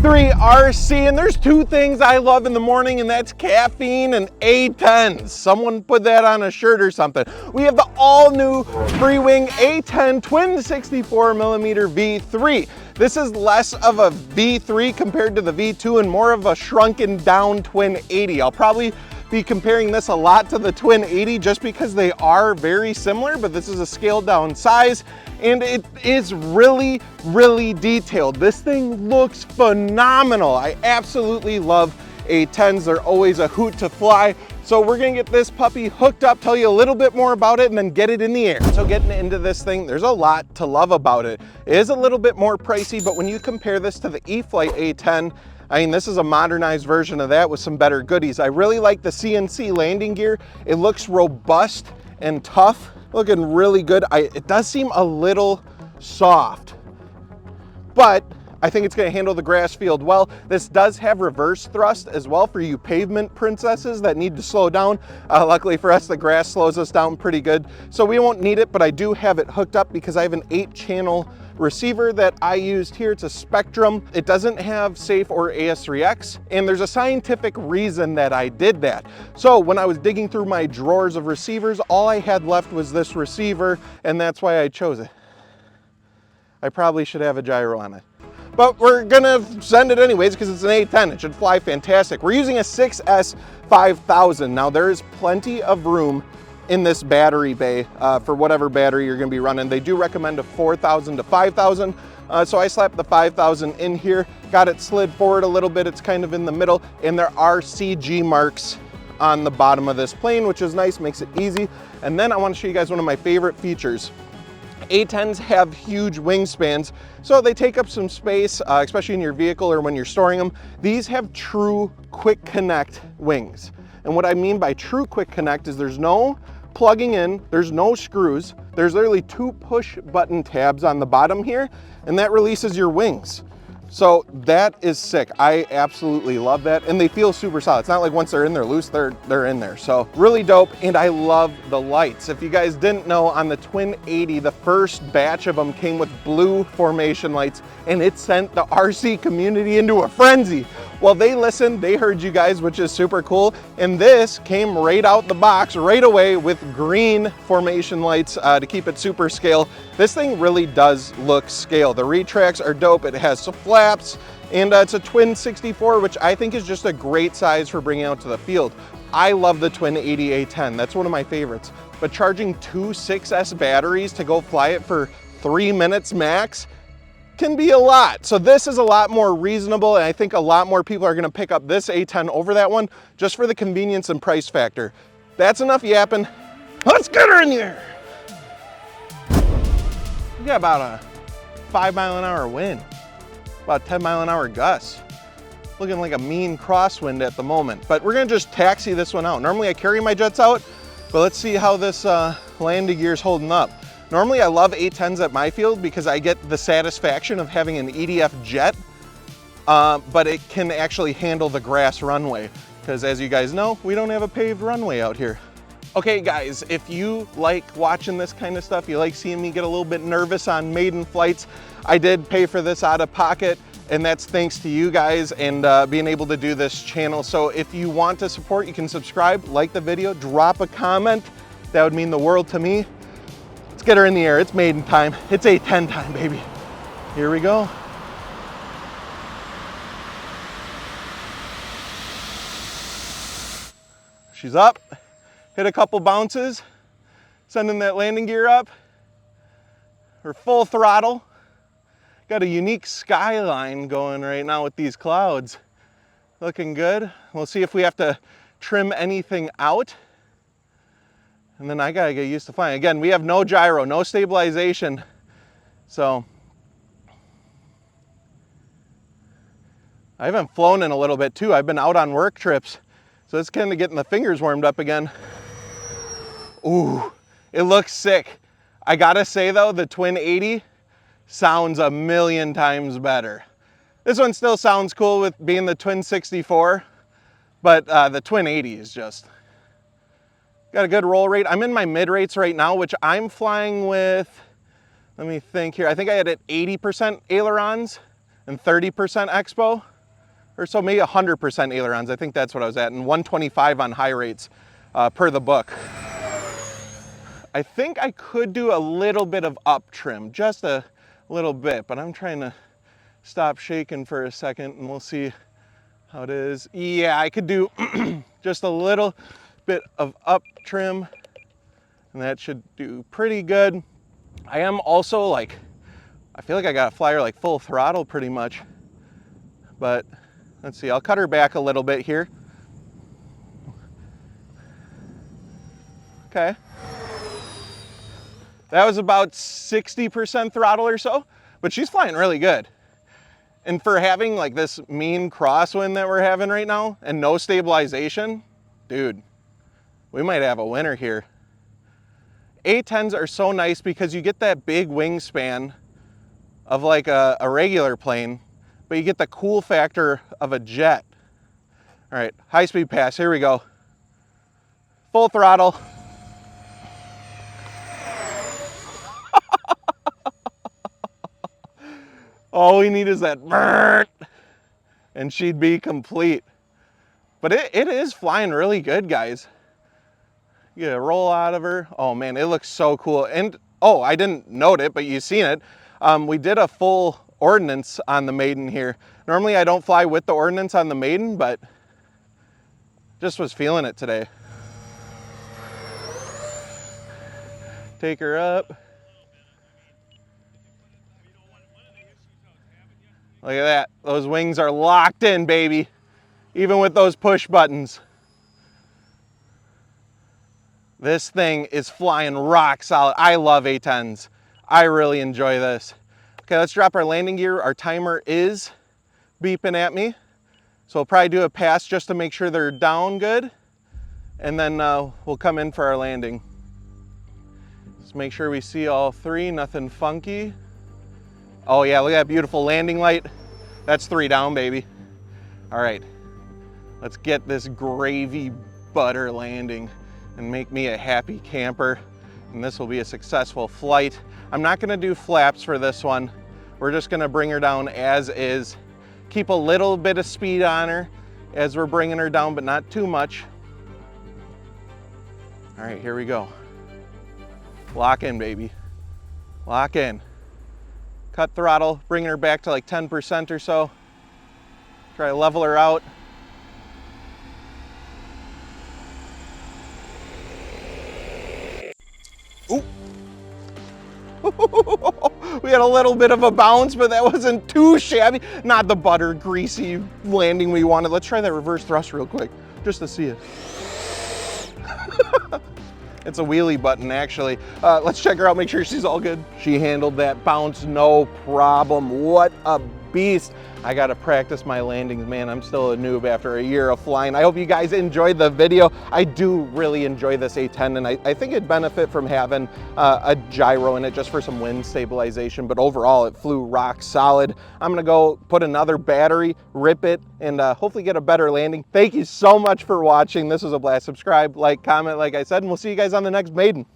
V3 RC, and there's two things I love in the morning, and that's caffeine and A-10s. Someone put that on a shirt or something. We have the all-new Freewing A-10 twin 64mm V3. This is less of a V3 compared to the V2 and more of a shrunken down twin 80. I'll probably be comparing this a lot to the twin 80 just because they are very similar, but this is a scaled down size and it is really, really detailed. This thing looks phenomenal. I absolutely love A-10s. They're always a hoot to fly. So we're gonna get this puppy hooked up, tell you a little bit more about it, and then get it in the air. So getting into this thing, there's a lot to love about it. It is a little bit more pricey, but when you compare this to the E-flite A-10, I mean, this is a modernized version of that with some better goodies. I really like the CNC landing gear. It looks robust and tough, looking really good. It does seem a little soft, but I think it's gonna handle the grass field well. This does have reverse thrust as well for you pavement princesses that need to slow down. Luckily for us, the grass slows us down pretty good, so we won't need it, but I do have it hooked up because I have an 8-channel receiver that I used here. It's a Spectrum. It doesn't have SAFE or AS3X, and there's a scientific reason that I did that. So when I was digging through my drawers of receivers, all I had left was this receiver, and that's why I chose it. I probably should have a gyro on it, but we're gonna send it anyways because it's an A-10. It should fly fantastic. We're using a 6S 5000. Now there is plenty of room in this battery bay for whatever battery you're gonna be running. They do recommend a 4000 to 5000. So I slapped the 5000 in here, got it slid forward a little bit. It's kind of in the middle, and there are CG marks on the bottom of this plane, which is nice, makes it easy. And then I wanna show you guys one of my favorite features. A-10s have huge wingspans, so they take up some space, especially in your vehicle or when you're storing them. These have true quick connect wings. And what I mean by true quick connect is there's no plugging in, there's no screws, there's literally 2 push button tabs on the bottom here, and that releases your wings. So that is sick. I absolutely love that. And they feel super solid. It's not like once they're in there loose, they're in there. So really dope. And I love the lights. If you guys didn't know, on the Twin 80, the first batch of them came with blue formation lights, and it sent the RC community into a frenzy. Well, they listened, they heard you guys, which is super cool. And this came right out the box right away with green formation lights to keep it super scale. This thing really does look scale. The retracts are dope. It has some flaps, and it's a twin 64, which I think is just a great size for bringing out to the field. I love the twin 80 A-10. That's one of my favorites. But charging 2 6S batteries to go fly it for 3 minutes max can be a lot. So this is a lot more reasonable, and I think a lot more people are gonna pick up this A-10 over that one just for the convenience and price factor. That's enough yapping. Let's get her in the air. We got about a 5-mile-an-hour wind, about 10-mile-an-hour gusts. Looking like a mean crosswind at the moment, but we're gonna just taxi this one out. Normally I carry my jets out, but let's see how this landing gear is holding up. Normally I love A-10s at my field because I get the satisfaction of having an EDF jet, but it can actually handle the grass runway because, as you guys know, we don't have a paved runway out here. Okay guys, if you like watching this kind of stuff, you like seeing me get a little bit nervous on maiden flights, I did pay for this out of pocket, and that's thanks to you guys and being able to do this channel. So if you want to support, you can subscribe, like the video, drop a comment. That would mean the world to me. Let's get her in the air. It's maiden time. It's A-10 time, baby. Here we go. She's up. Hit a couple bounces, sending that landing gear up. We're full throttle. Got a unique skyline going right now with these clouds. Looking good. We'll see if we have to trim anything out. And then I gotta get used to flying. Again, we have no gyro, no stabilization. So I haven't flown in a little bit too. I've been out on work trips. So it's kind of getting the fingers warmed up again. Ooh, it looks sick. I gotta say though, the Twin 80 sounds a million times better. This one still sounds cool with being the Twin 64, but the Twin 80 is just, got a good roll rate. I'm in my mid rates right now, which I'm flying with, let me think here. I think I had at 80% ailerons and 30% expo. or so, maybe 100% ailerons. I think that's what I was at, and 125 on high rates per the book. I think I could do a little bit of up trim, just a little bit, but I'm trying to stop shaking for a second and we'll see how it is. Yeah, I could do just a little bit of up trim and that should do pretty good. I am also like, I feel like I got a flyer like full throttle pretty much, but let's see, I'll cut her back a little bit here. Okay. That was about 60% throttle or so, but she's flying really good. And for having like this mean crosswind that we're having right now and no stabilization, dude, we might have a winner here. A-10s are so nice because you get that big wingspan of like a regular plane, but you get the cool factor of a jet. All right, high speed pass, here we go. Full throttle. All we need is that burst, and she'd be complete. But it is flying really good, guys. You get a roll out of her. Oh man, it looks so cool. And oh, I didn't note it, but you've seen it. We did a full ordnance on the maiden here. Normally I don't fly with the ordnance on the maiden, but just was feeling it today. Take her up. Look at that. Those wings are locked in, baby. Even with those push buttons. This thing is flying rock solid. I love A-10s. I really enjoy this. Okay, let's drop our landing gear. Our timer is beeping at me. So we'll probably do a pass just to make sure they're down good. And then we'll come in for our landing. Just make sure we see all three, nothing funky. Oh yeah, look at that beautiful landing light. That's 3 down, baby. All right, let's get this gravy butter landing and make me a happy camper. And this will be a successful flight. I'm not gonna do flaps for this one. We're just gonna bring her down as is. Keep a little bit of speed on her as we're bringing her down, but not too much. All right, here we go. Lock in, baby. Lock in. Cut throttle, bring her back to like 10% or so. Try to level her out. Ooh. We had a little bit of a bounce, but that wasn't too shabby. Not the butter greasy landing we wanted. Let's try that reverse thrust real quick, just to see it. It's a wheelie button, actually. Let's check her out, make sure she's all good. She handled that bounce, no problem. What a beast. I gotta practice my landings, man. I'm still a noob after a year of flying. I hope you guys enjoyed the video. I do really enjoy this A-10, and I think it'd benefit from having a gyro in it just for some wind stabilization, but overall it flew rock solid. I'm gonna go put another battery, rip it, and hopefully get a better landing. Thank you so much for watching. This was a blast. Subscribe, like, comment, like I said, and we'll see you guys on the next maiden.